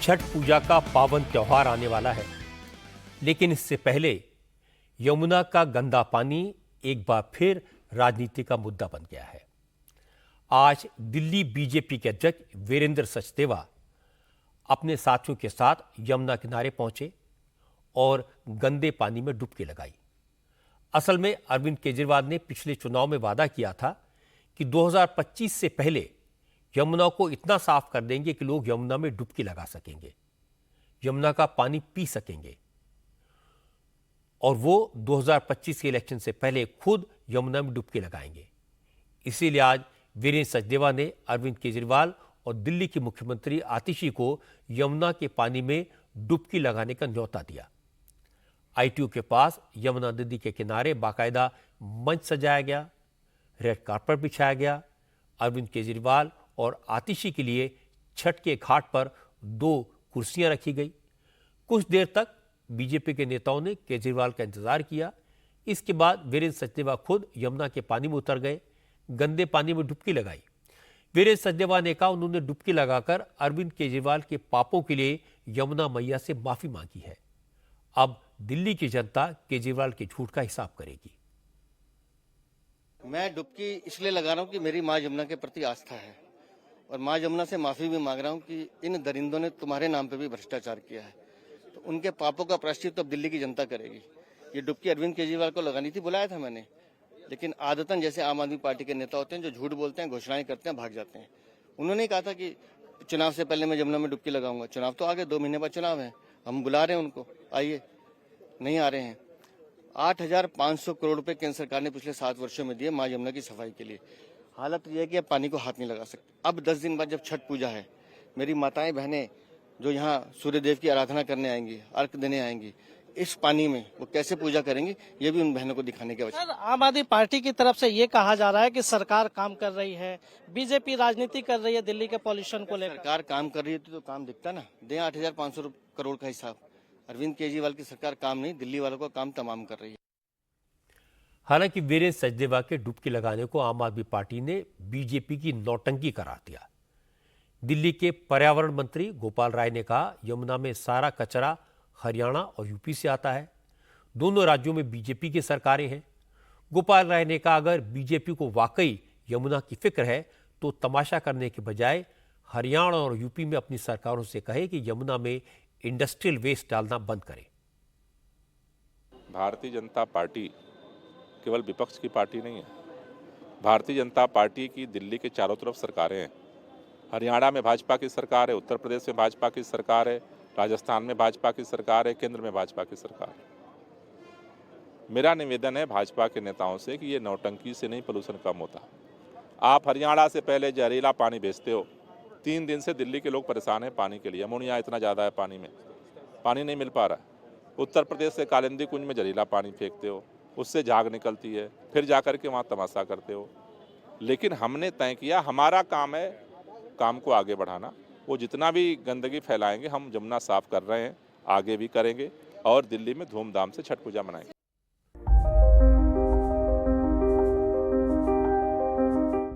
छठ पूजा का पावन त्योहार आने वाला है, लेकिन इससे पहले यमुना का गंदा पानी एक बार फिर राजनीति का मुद्दा बन गया है। आज दिल्ली बीजेपी के अध्यक्ष वीरेंद्र सचदेवा अपने साथियों के साथ यमुना किनारे पहुंचे और गंदे पानी में डुबकी लगाई। असल में अरविंद केजरीवाल ने पिछले चुनाव में वादा किया था कि 2025 से पहले यमुना को इतना साफ कर देंगे कि लोग यमुना में डुबकी लगा सकेंगे, यमुना का पानी पी सकेंगे, और वो 2025 के इलेक्शन से पहले खुद यमुना में डुबकी लगाएंगे। इसीलिए आज वीरेंद्र सचदेवा ने अरविंद केजरीवाल और दिल्ली की मुख्यमंत्री आतिशी को यमुना के पानी में डुबकी लगाने का न्योता दिया। आईटीओ के पास यमुना नदी के किनारे बाकायदा मंच सजाया गया, रेड कार्पेट बिछाया गया। अरविंद केजरीवाल और आतिशी के लिए छठ के घाट पर 2 कुर्सियां रखी गई। कुछ देर तक बीजेपी के नेताओं ने केजरीवाल का इंतजार किया। इसके बाद वीरेंद्र सचदेवा खुद यमुना के पानी में उतर गए, गंदे पानी में डुबकी लगाई। वीरेंद्र सचदेवा ने कहा उन्होंने डुबकी लगाकर अरविंद केजरीवाल के पापों के लिए यमुना मैया से माफी मांगी है। अब दिल्ली की जनता केजरीवाल के झूठ का हिसाब करेगी। मैं डुबकी इसलिए लगा रहा हूँ कि मेरी माँ यमुना के प्रति आस्था है और माँ यमुना से माफी भी मांग रहा हूँ कि इन दरिंदों ने तुम्हारे नाम पे भी भ्रष्टाचार किया है, तो उनके पापों का प्रायश्चित तो अब दिल्ली की जनता करेगी। ये डुबकी अरविंद केजरीवाल को लगानी थी, बुलाया था मैंने, लेकिन आदतन जैसे आम आदमी पार्टी के नेता होते हैं जो झूठ बोलते हैं, घोषणाएं करते हैं, भाग जाते हैं। उन्होंने कहा था कि चुनाव से पहले मैं यमुना में डुबकी लगाऊंगा। चुनाव तो आगे 2 महीने बाद चुनाव है, हम बुला रहे हैं उनको, आइए, नहीं आ रहे हैं। 8,500 करोड़ रुपए केंद्र सरकार ने पिछले 7 वर्षों में दिए माँ यमुना की सफाई के लिए। हालत यह है कि अब पानी को हाथ नहीं लगा सकते। अब 10 दिन बाद जब छठ पूजा है, मेरी माताएं बहनें जो यहाँ सूर्यदेव की आराधना करने आएंगी, अर्घ देने आएंगी, इस पानी में वो कैसे पूजा करेंगी, ये भी उन बहनों को दिखाने की आवश्यकता है। आम आदमी पार्टी की तरफ से ये कहा जा रहा है कि सरकार काम कर रही है, बीजेपी राजनीति कर रही है दिल्ली के पॉल्यूशन को लेकर। सरकार काम कर रही है तो काम दिखता ना, दें 8,500 करोड़ का हिसाब। अरविंद केजरीवाल की सरकार काम नहीं, दिल्ली वालों का काम तमाम कर रही है। हालांकि वीरेंद्र सचदेवा के डुबकी लगाने को आम आदमी पार्टी ने बीजेपी की नौटंकी करार दिया। दिल्ली के पर्यावरण मंत्री गोपाल राय ने कहा यमुना में सारा कचरा हरियाणा और यूपी से आता है, दोनों राज्यों में बीजेपी की सरकारें हैं। गोपाल राय ने कहा अगर बीजेपी को वाकई यमुना की फिक्र है तो तमाशा करने के बजाय हरियाणा और यूपी में अपनी सरकारों से कहे कि यमुना में इंडस्ट्रियल वेस्ट डालना बंद करें। भारतीय जनता पार्टी केवल विपक्ष की पार्टी नहीं है। भारतीय जनता पार्टी की दिल्ली के चारों तरफ सरकारें हैं। हरियाणा में भाजपा की सरकार है, उत्तर प्रदेश में भाजपा की सरकार है, राजस्थान में भाजपा की सरकार है, केंद्र में भाजपा की सरकार है। मेरा निवेदन है भाजपा के नेताओं से कि ये नौटंकी से नहीं पोल्यूशन कम होता। आप हरियाणा से पहले जहरीला पानी भेजते हो। 3 दिन से दिल्ली के लोग परेशान हैं पानी के लिए। अमोनिया इतना ज़्यादा है पानी में, पानी नहीं मिल पा रहा है। उत्तर प्रदेश से कालिंदी कुंज में जहरीला पानी फेंकते हो, उससे झाग निकलती है, फिर जाकर के वहाँ तमाशा करते हो। लेकिन हमने तय किया हमारा काम है काम को आगे बढ़ाना। वो जितना भी गंदगी फैलाएंगे हम यमुना साफ कर रहे हैं, आगे भी करेंगे और दिल्ली में धूमधाम से छठ पूजा मनाएंगे।